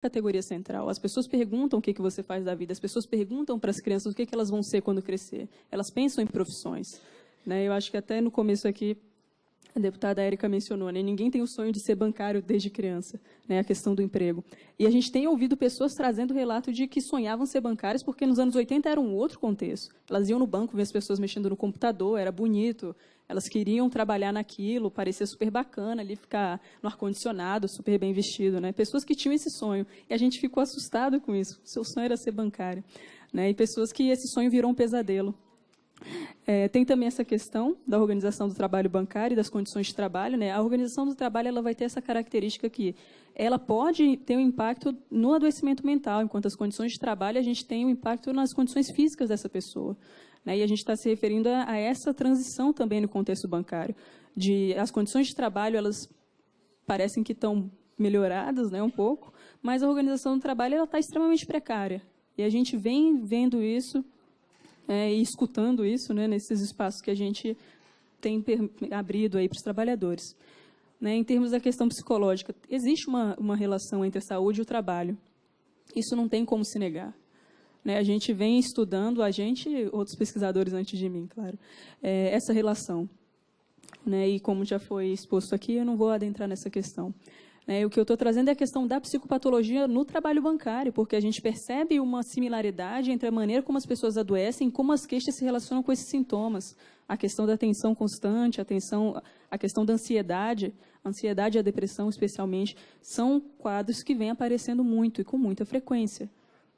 categoria central. As pessoas perguntam o que você faz da vida, as pessoas perguntam para as crianças o que elas vão ser quando crescer. Elas pensam em profissões. Né? Eu acho que até no começo aqui, a deputada Érica mencionou, né? Ninguém tem o sonho de ser bancário desde criança, né? A questão do emprego. E a gente tem ouvido pessoas trazendo relato de que sonhavam ser bancárias porque nos anos 80 era um outro contexto. Elas iam no banco ver as pessoas mexendo no computador, era bonito, elas queriam trabalhar naquilo, parecia super bacana ali, ficar no ar-condicionado, super bem vestido. Né? Pessoas que tinham esse sonho. E a gente ficou assustado com isso. Seu sonho era ser bancário. Né? E pessoas que esse sonho virou um pesadelo. Tem também essa questão da organização do trabalho bancário e das condições de trabalho. Né? A organização do trabalho ela vai ter essa característica que ela pode ter um impacto no adoecimento mental, enquanto as condições de trabalho a gente tem um impacto nas condições físicas dessa pessoa. Né? E a gente está se referindo a essa transição também no contexto bancário. As condições de trabalho elas parecem que estão melhoradas, né, um pouco, mas a organização do trabalho está extremamente precária. E a gente vem vendo isso e escutando isso, né, nesses espaços que a gente tem abrido aí para os trabalhadores. Né, em termos da questão psicológica, existe uma relação entre a saúde e o trabalho. Isso não tem como se negar. Né, a gente vem estudando, outros pesquisadores antes de mim, claro, essa relação. Né, e como já foi exposto aqui, eu não vou adentrar nessa questão. O que eu estou trazendo é a questão da psicopatologia no trabalho bancário, porque a gente percebe uma similaridade entre a maneira como as pessoas adoecem e como as queixas se relacionam com esses sintomas. A questão da tensão constante, a questão da ansiedade, a ansiedade e a depressão, especialmente, são quadros que vêm aparecendo muito e com muita frequência.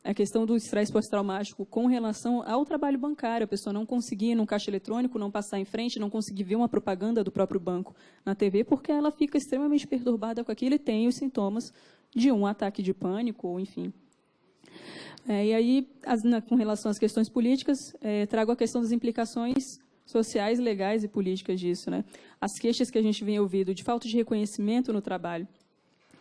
A questão do estresse pós-traumático com relação ao trabalho bancário, a pessoa não conseguir ir num caixa eletrônico, não passar em frente, não conseguir ver uma propaganda do próprio banco na TV, porque ela fica extremamente perturbada com aquilo e tem os sintomas de um ataque de pânico, ou enfim. E aí, com relação às questões políticas, trago a questão das implicações sociais, legais e políticas disso. Né? As queixas que a gente vem ouvindo de falta de reconhecimento no trabalho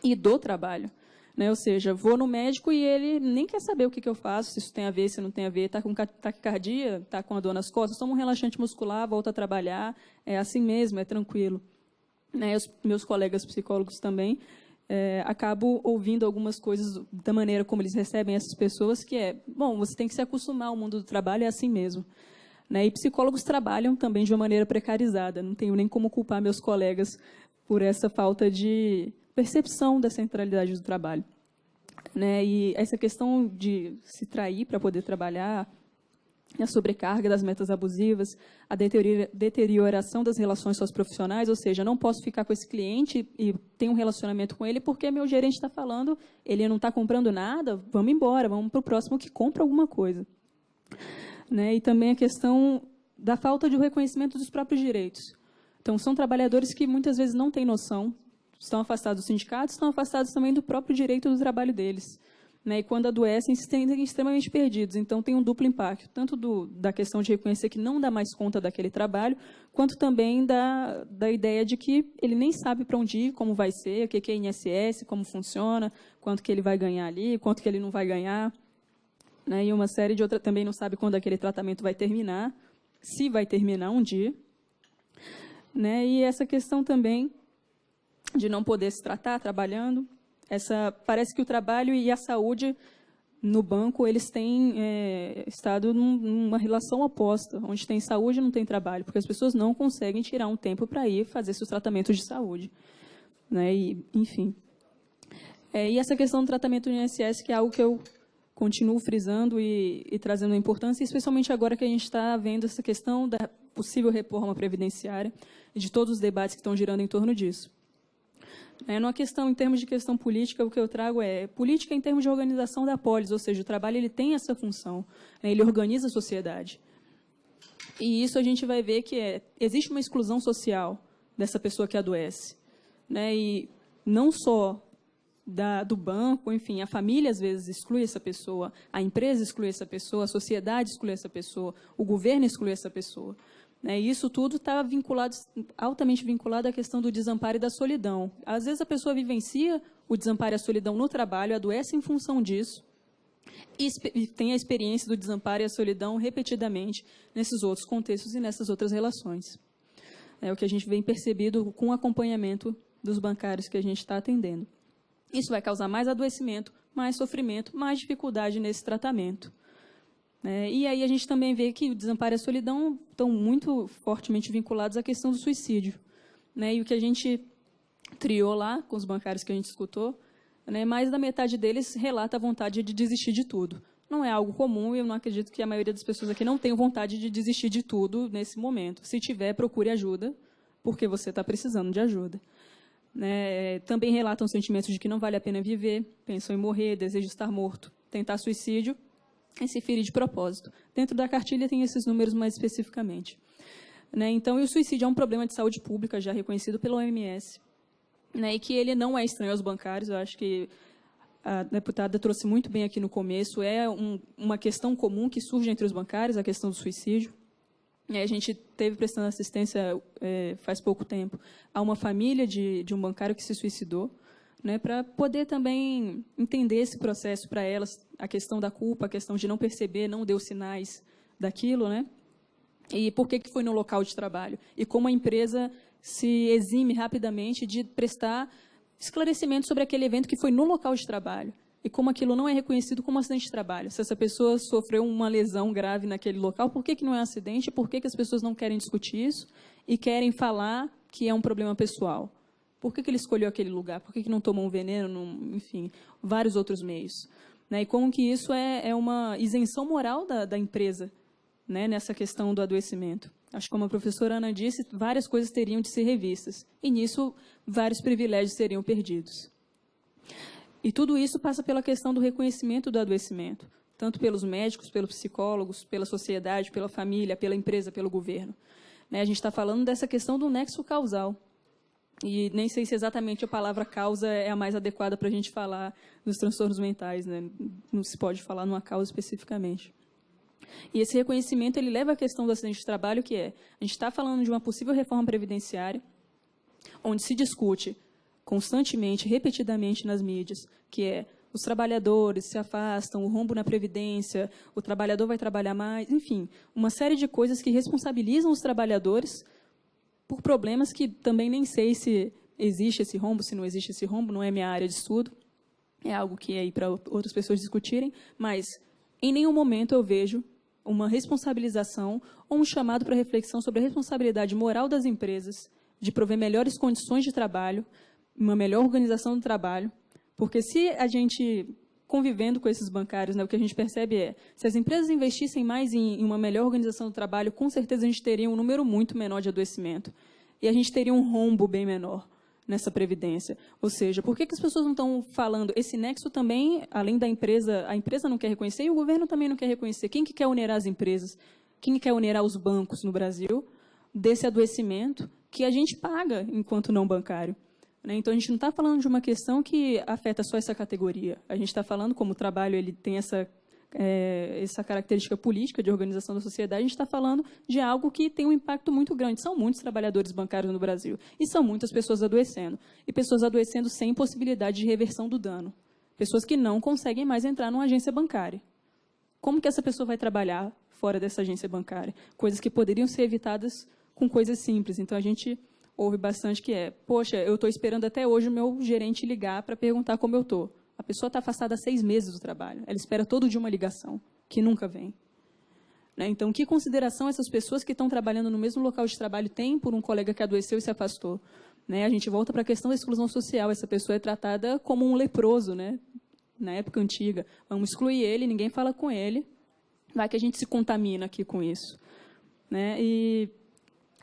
e do trabalho. Né? Ou seja, vou no médico e ele nem quer saber o que eu faço, se isso tem a ver, se não tem a ver, está com taquicardia, está com a dor nas costas, toma um relaxante muscular, volta a trabalhar, é assim mesmo, é tranquilo. Né? Os meus colegas psicólogos também acabo ouvindo algumas coisas da maneira como eles recebem essas pessoas, que bom, você tem que se acostumar ao mundo do trabalho, é assim mesmo. Né? E psicólogos trabalham também de uma maneira precarizada, não tenho nem como culpar meus colegas por essa falta de percepção da centralidade do trabalho. Né? E essa questão de se trair para poder trabalhar, a sobrecarga das metas abusivas, a deterioração das relações socioprofissionais, ou seja, não posso ficar com esse cliente e ter um relacionamento com ele porque meu gerente está falando, ele não está comprando nada, vamos embora, vamos para o próximo que compra alguma coisa. Né? E também a questão da falta de reconhecimento dos próprios direitos. Então, são trabalhadores que muitas vezes não têm noção, estão afastados dos sindicatos, estão afastados também do próprio direito do trabalho deles. Né? E quando adoecem, se sentem extremamente perdidos. Então, tem um duplo impacto, tanto da questão de reconhecer que não dá mais conta daquele trabalho, quanto também da ideia de que ele nem sabe para onde ir, como vai ser, o que é INSS, como funciona, quanto que ele vai ganhar ali, quanto que ele não vai ganhar. Né? E uma série de outras também não sabe quando aquele tratamento vai terminar, se vai terminar um dia. Né? E essa questão também de não poder se tratar trabalhando. Parece que o trabalho e a saúde no banco eles têm estado numa relação oposta. Onde tem saúde não tem trabalho, porque as pessoas não conseguem tirar um tempo para ir fazer seus tratamentos de saúde. Né? E, enfim. E essa questão do tratamento do INSS, que é algo que eu continuo frisando e trazendo a importância, especialmente agora que a gente está vendo essa questão da possível reforma previdenciária e de todos os debates que estão girando em torno disso. Numa questão, em termos de questão política, o que eu trago é política em termos de organização da polis, ou seja, o trabalho ele tem essa função, né, ele organiza a sociedade. E isso a gente vai ver que existe uma exclusão social dessa pessoa que adoece. Né, e não só do banco, enfim, a família às vezes exclui essa pessoa, a empresa exclui essa pessoa, a sociedade exclui essa pessoa, o governo exclui essa pessoa. E isso tudo está altamente vinculado à questão do desamparo e da solidão. Às vezes a pessoa vivencia o desamparo e a solidão no trabalho, adoece em função disso, e tem a experiência do desamparo e a solidão repetidamente nesses outros contextos e nessas outras relações. É o que a gente vem percebido com o acompanhamento dos bancários que a gente está atendendo. Isso vai causar mais adoecimento, mais sofrimento, mais dificuldade nesse tratamento. E aí a gente também vê que o desamparo e a solidão estão muito fortemente vinculados à questão do suicídio. E o que a gente triou lá, com os bancários que a gente escutou, mais da metade deles relata a vontade de desistir de tudo. Não é algo comum e eu não acredito que a maioria das pessoas aqui não tenha vontade de desistir de tudo nesse momento. Se tiver, procure ajuda, porque você está precisando de ajuda. Também relatam sentimentos de que não vale a pena viver, pensam em morrer, desejam estar morto, tentar suicídio e se ferir de propósito. Dentro da cartilha tem esses números mais especificamente. Então, o suicídio é um problema de saúde pública já reconhecido pela OMS, e que ele não é estranho aos bancários. Eu acho que a deputada trouxe muito bem aqui no começo, é uma questão comum que surge entre os bancários, a questão do suicídio. A gente teve prestando assistência faz pouco tempo a uma família de um bancário que se suicidou, para poder também entender esse processo para elas, a questão da culpa, a questão de não perceber, não deu sinais daquilo, e por que foi no local de trabalho, e como a empresa se exime rapidamente de prestar esclarecimento sobre aquele evento que foi no local de trabalho, e como aquilo não é reconhecido como acidente de trabalho. Se essa pessoa sofreu uma lesão grave naquele local, por que não é um acidente? Por que as pessoas não querem discutir isso e querem falar que é um problema pessoal? Por que ele escolheu aquele lugar? Por que não tomou um veneno? Enfim, vários outros meios. E como que isso é uma isenção moral da empresa, nessa questão do adoecimento. Acho que, como a professora Ana disse, várias coisas teriam de ser revistas. E, nisso, vários privilégios seriam perdidos. E tudo isso passa pela questão do reconhecimento do adoecimento, tanto pelos médicos, pelos psicólogos, pela sociedade, pela família, pela empresa, pelo governo. A gente está falando dessa questão do nexo causal. E nem sei se exatamente a palavra causa é a mais adequada para a gente falar dos transtornos mentais. Não se pode falar numa causa especificamente. E esse reconhecimento ele leva à questão do acidente de trabalho, que a gente está falando de uma possível reforma previdenciária, onde se discute constantemente, repetidamente nas mídias, que os trabalhadores se afastam, o rombo na previdência, o trabalhador vai trabalhar mais, enfim, uma série de coisas que responsabilizam os trabalhadores por problemas que também nem sei se existe esse rombo, se não existe esse rombo, não é minha área de estudo, é algo que é aí para outras pessoas discutirem, mas em nenhum momento eu vejo uma responsabilização ou um chamado para reflexão sobre a responsabilidade moral das empresas de prover melhores condições de trabalho, uma melhor organização do trabalho, porque se a gente, convivendo com esses bancários, o que a gente percebe se as empresas investissem mais em uma melhor organização do trabalho, com certeza a gente teria um número muito menor de adoecimento. E a gente teria um rombo bem menor nessa previdência. Ou seja, por que as pessoas não estão falando? Esse nexo também, além da empresa, a empresa não quer reconhecer e o governo também não quer reconhecer. Quem que quer onerar as empresas? Quem que quer onerar os bancos no Brasil desse adoecimento que a gente paga enquanto não bancário? Então, a gente não está falando de uma questão que afeta só essa categoria. A gente está falando, como o trabalho ele tem essa característica política de organização da sociedade, a gente está falando de algo que tem um impacto muito grande. São muitos trabalhadores bancários no Brasil e são muitas pessoas adoecendo. E pessoas adoecendo sem possibilidade de reversão do dano. Pessoas que não conseguem mais entrar numa agência bancária. Como que essa pessoa vai trabalhar fora dessa agência bancária? Coisas que poderiam ser evitadas com coisas simples. Então, a gente ouve bastante que poxa, eu estou esperando até hoje o meu gerente ligar para perguntar como eu estou. A pessoa está afastada há 6 meses do trabalho. Ela espera todo dia uma ligação, que nunca vem. Então, que consideração essas pessoas que estão trabalhando no mesmo local de trabalho têm por um colega que adoeceu e se afastou? A gente volta para a questão da exclusão social. Essa pessoa é tratada como um leproso, na época antiga. Vamos excluir ele, ninguém fala com ele. Vai que a gente se contamina aqui com isso. E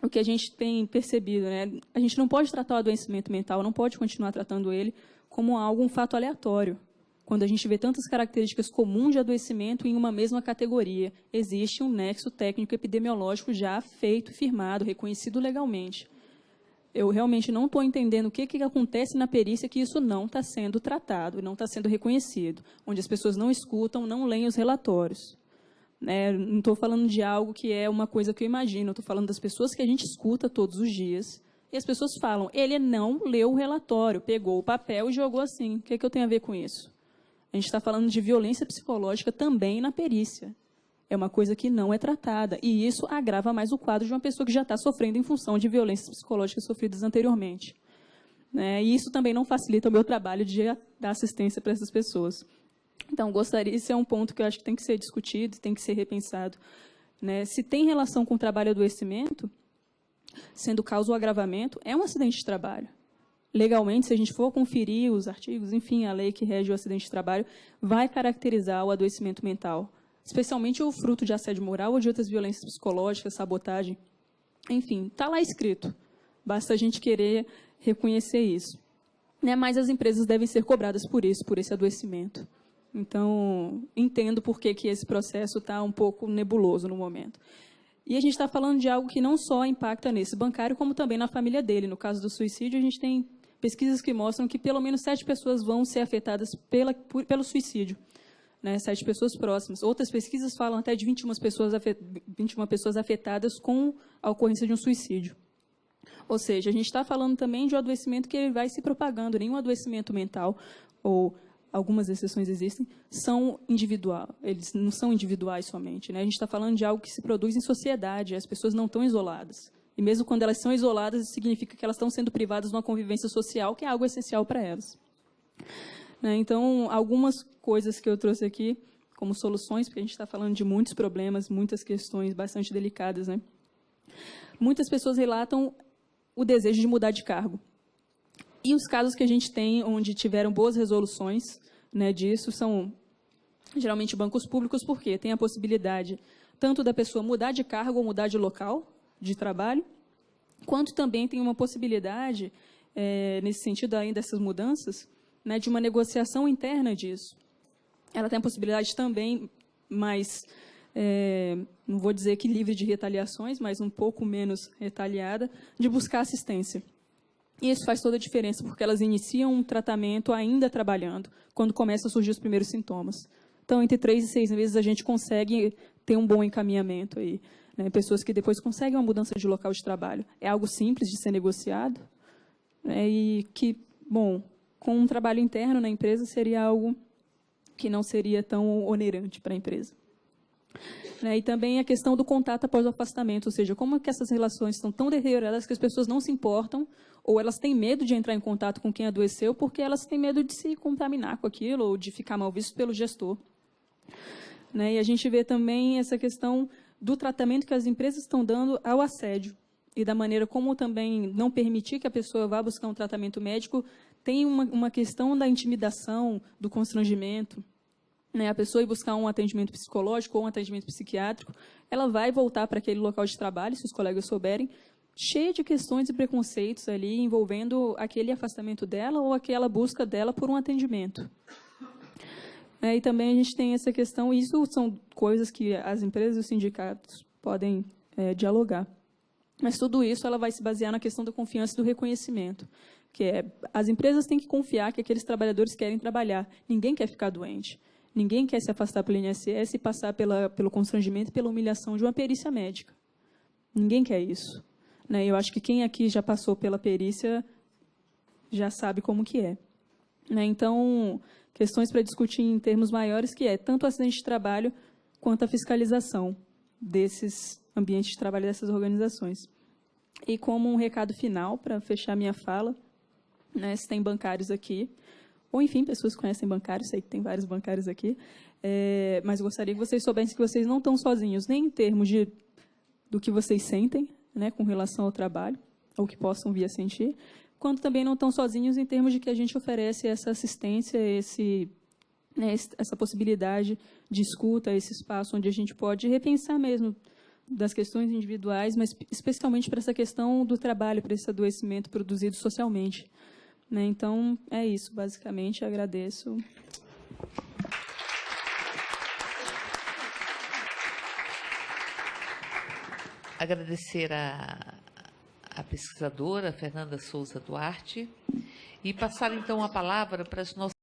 o que a gente tem percebido, a gente não pode tratar o adoecimento mental, não pode continuar tratando ele como um fato aleatório. Quando a gente vê tantas características comuns de adoecimento em uma mesma categoria, existe um nexo técnico epidemiológico já feito, firmado, reconhecido legalmente. Eu realmente não estou entendendo o que acontece na perícia que isso não está sendo tratado, não está sendo reconhecido, onde as pessoas não escutam, não leem os relatórios. Não estou falando de algo que é uma coisa que eu imagino, estou falando das pessoas que a gente escuta todos os dias, e as pessoas falam, ele não leu o relatório, pegou o papel e jogou assim. O que eu tenho a ver com isso? A gente está falando de violência psicológica também na perícia. É uma coisa que não é tratada, e isso agrava mais o quadro de uma pessoa que já está sofrendo em função de violências psicológicas sofridas anteriormente. E isso também não facilita o meu trabalho de dar assistência para essas pessoas. Então, esse é um ponto que eu acho que tem que ser discutido, tem que ser repensado, né? Se tem relação com o trabalho e adoecimento, sendo causa ou agravamento, é um acidente de trabalho. Legalmente, se a gente for conferir os artigos, enfim, a lei que rege o acidente de trabalho, vai caracterizar o adoecimento mental, especialmente o fruto de assédio moral ou de outras violências psicológicas, sabotagem. Enfim, está lá escrito. Basta a gente querer reconhecer isso. Né? Mas as empresas devem ser cobradas por isso, por esse adoecimento. Então, entendo por que esse processo está um pouco nebuloso no momento. E a gente está falando de algo que não só impacta nesse bancário, como também na família dele. No caso do suicídio, a gente tem pesquisas que mostram que pelo menos 7 pessoas vão ser afetadas pelo suicídio. Né? 7 pessoas próximas. Outras pesquisas falam até de 21 pessoas afetadas com a ocorrência de um suicídio. Ou seja, a gente está falando também de um adoecimento que ele vai se propagando. Nenhum adoecimento mental, ou algumas exceções existem, eles não são individuais somente. Né? A gente está falando de algo que se produz em sociedade, as pessoas não estão isoladas. E mesmo quando elas são isoladas, isso significa que elas estão sendo privadas de uma convivência social, que é algo essencial para elas. Né? Então, algumas coisas que eu trouxe aqui como soluções, porque a gente está falando de muitos problemas, muitas questões bastante delicadas. Né? Muitas pessoas relatam o desejo de mudar de cargo. E os casos que a gente tem onde tiveram boas resoluções, né, disso são geralmente bancos públicos, porque tem a possibilidade tanto da pessoa mudar de cargo ou mudar de local de trabalho, quanto também tem uma possibilidade, nesse sentido além dessas mudanças, né, de uma negociação interna disso. Ela tem a possibilidade também, mais, não vou dizer que livre de retaliações, mas um pouco menos retaliada, de buscar assistência. E isso faz toda a diferença, porque elas iniciam um tratamento ainda trabalhando, quando começam a surgir os primeiros sintomas. Então, entre 3 e 6 meses, a gente consegue ter um bom encaminhamento aí. Né? Pessoas que depois conseguem uma mudança de local de trabalho. É algo simples de ser negociado, né? E que, bom, com um trabalho interno na empresa, seria algo que não seria tão onerante para a empresa. Né? E também a questão do contato após o afastamento, ou seja, como que essas relações estão tão deterioradas que as pessoas não se importam, ou elas têm medo de entrar em contato com quem adoeceu, porque elas têm medo de se contaminar com aquilo, ou de ficar mal visto pelo gestor. Né? E a gente vê também essa questão do tratamento que as empresas estão dando ao assédio, e da maneira como também não permitir que a pessoa vá buscar um tratamento médico, tem uma questão da intimidação, do constrangimento. Né, a pessoa ir buscar um atendimento psicológico ou um atendimento psiquiátrico, ela vai voltar para aquele local de trabalho, se os colegas souberem, cheia de questões e preconceitos ali, envolvendo aquele afastamento dela ou aquela busca dela por um atendimento. E também a gente tem essa questão, e isso são coisas que as empresas e os sindicatos podem dialogar. Mas tudo isso ela vai se basear na questão da confiança e do reconhecimento, que as empresas têm que confiar que aqueles trabalhadores querem trabalhar, ninguém quer ficar doente. Ninguém quer se afastar pelo INSS e passar pelo constrangimento e pela humilhação de uma perícia médica. Ninguém quer isso. Né? Eu acho que quem aqui já passou pela perícia já sabe como que é. Né? Então, questões para discutir em termos maiores, que tanto o acidente de trabalho quanto a fiscalização desses ambientes de trabalho dessas organizações. E como um recado final, para fechar minha fala, né, se tem bancários aqui, ou, enfim, pessoas que conhecem bancários, sei que tem vários bancários aqui, mas eu gostaria que vocês soubessem que vocês não estão sozinhos, nem em termos do que vocês sentem, né, com relação ao trabalho, ou que possam vir a sentir, quanto também não estão sozinhos em termos de que a gente oferece essa assistência, essa possibilidade de escuta, esse espaço onde a gente pode repensar mesmo das questões individuais, mas especialmente para essa questão do trabalho, para esse adoecimento produzido socialmente. Né? Então, é isso, basicamente. Agradeço. Agradecer a pesquisadora Fernanda Souza Duarte e passar, então, a palavra para as nossas